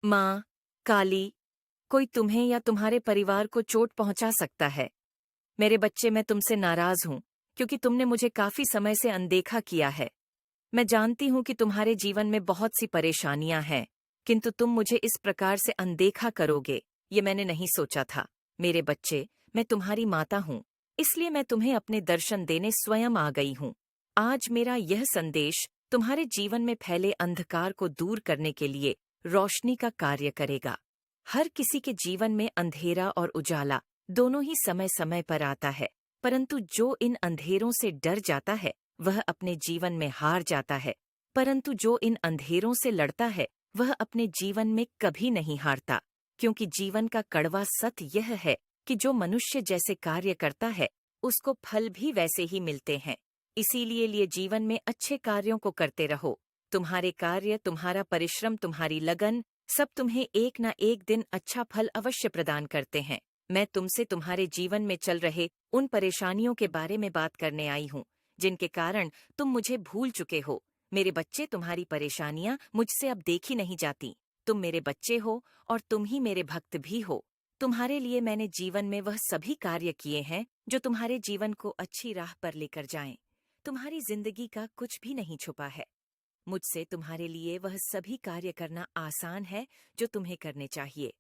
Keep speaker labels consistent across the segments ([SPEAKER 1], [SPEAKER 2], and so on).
[SPEAKER 1] माँ, काली, कोई तुम्हें या तुम्हारे परिवार को चोट पहुंचा सकता है। मेरे बच्चे, मैं तुमसे नाराज हूँ, क्योंकि तुमने मुझे काफी समय से अनदेखा किया है। मैं जानती हूँ कि तुम्हारे जीवन में बहुत सी परेशानियां हैं, किंतु तुम मुझे इस प्रकार से अनदेखा करोगे, ये मैंने नहीं सोचा था। मेरे बच्चे, मैं तुम्हारी माता हूँ, इसलिए मैं तुम्हें अपने दर्शन देने स्वयं आ गई हूँ। आज मेरा यह संदेश तुम्हारे जीवन में फैले अंधकार को दूर करने के लिए रोशनी का कार्य करेगा। हर किसी के जीवन में अंधेरा और उजाला दोनों ही समय समय पर आता है, परंतु जो इन अंधेरों से डर जाता है वह अपने जीवन में हार जाता है, परंतु जो इन अंधेरों से लड़ता है वह अपने जीवन में कभी नहीं हारता। क्योंकि जीवन का कड़वा सत्य यह है कि जो मनुष्य जैसे कार्य करता है उसको फल भी वैसे ही मिलते हैं। इसीलिए लिए जीवन में अच्छे कार्यों को करते रहो। तुम्हारे कार्य, तुम्हारा परिश्रम, तुम्हारी लगन सब तुम्हें एक ना एक दिन अच्छा फल अवश्य प्रदान करते हैं। मैं तुमसे तुम्हारे जीवन में चल रहे उन परेशानियों के बारे में बात करने आई हूँ जिनके कारण तुम मुझे भूल चुके हो। मेरे बच्चे, तुम्हारी परेशानियां मुझसे अब देखी नहीं जाती। तुम मेरे बच्चे हो और तुम ही मेरे भक्त भी हो। तुम्हारे लिए मैंने जीवन में वह सभी कार्य किए हैं जो तुम्हारे जीवन को अच्छी राह पर लेकर जाएं। तुम्हारी जिंदगी का कुछ भी नहीं छुपा है। मुझसे तुम्हारे लिए वह सभी कार्य करना आसान है जो तुम्हें करने चाहिए,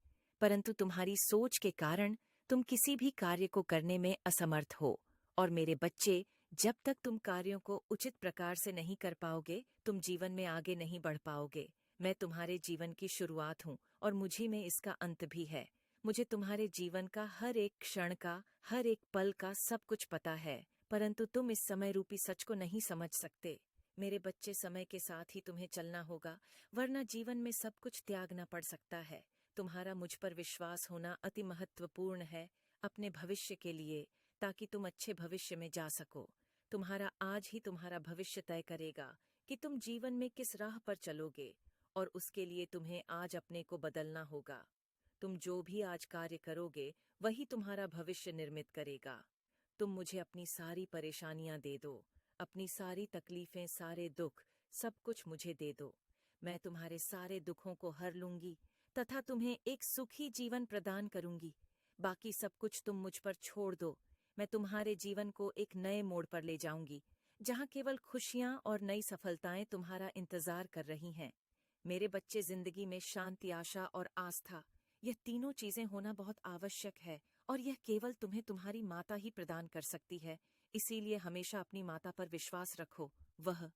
[SPEAKER 1] परंतु तुम्हारी सोच के कारण तुम किसी भी कार्य को करने में असमर्थ हो। और मेरे बच्चे, जब तक तुम कार्यों को उचित प्रकार से नहीं कर पाओगे, तुम जीवन में आगे नहीं बढ़ पाओगे। मैं तुम्हारे जीवन की शुरुआत हूँ और मुझी में इसका अंत भी है। मुझे तुम्हारे जीवन का हर एक क्षण का, हर एक पल का सब कुछ पता है, परंतु तुम इस समय रूपी सच को नहीं समझ सकते। मेरे बच्चे, समय के साथ ही तुम्हें चलना होगा, वरना जीवन में सब कुछ त्यागना पड़ सकता है। तुम्हारा मुझ पर विश्वास होना अति महत्वपूर्ण है अपने भविष्य के लिए, ताकि तुम अच्छे भविष्य में जा सको। तुम्हारा आज ही तुम्हारा भविष्य तय करेगा कि तुम जीवन में किस राह पर चलोगे, और उसके लिए तुम्हें आज अपने को बदलना होगा। तुम जो भी आज कार्य करोगे वही तुम्हारा भविष्य निर्मित करेगा। तुम मुझे अपनी सारी परेशानियां दे दो, अपनी सारी तकलीफें, सारे दुख, सब कुछ मुझे दे दो। मैं तुम्हारे सारे दुखों को हर लूंगी तथा तुम्हें एक सुखी जीवन प्रदान करूंगी। बाकी सब कुछ तुम मुझ पर छोड़ दो। मैं तुम्हारे जीवन को एक नए मोड़ पर ले जाऊंगी, जहां केवल खुशियां और नई सफलताएं तुम्हारा इंतजार कर रही हैं। मेरे बच्चे, जिंदगी में शांति, आशा और आस्था, यह तीनों चीजें होना बहुत आवश्यक है, और यह केवल तुम्हें तुम्हारी माता ही प्रदान कर सकती है। इसीलिए हमेशा अपनी माता पर विश्वास रखो। वह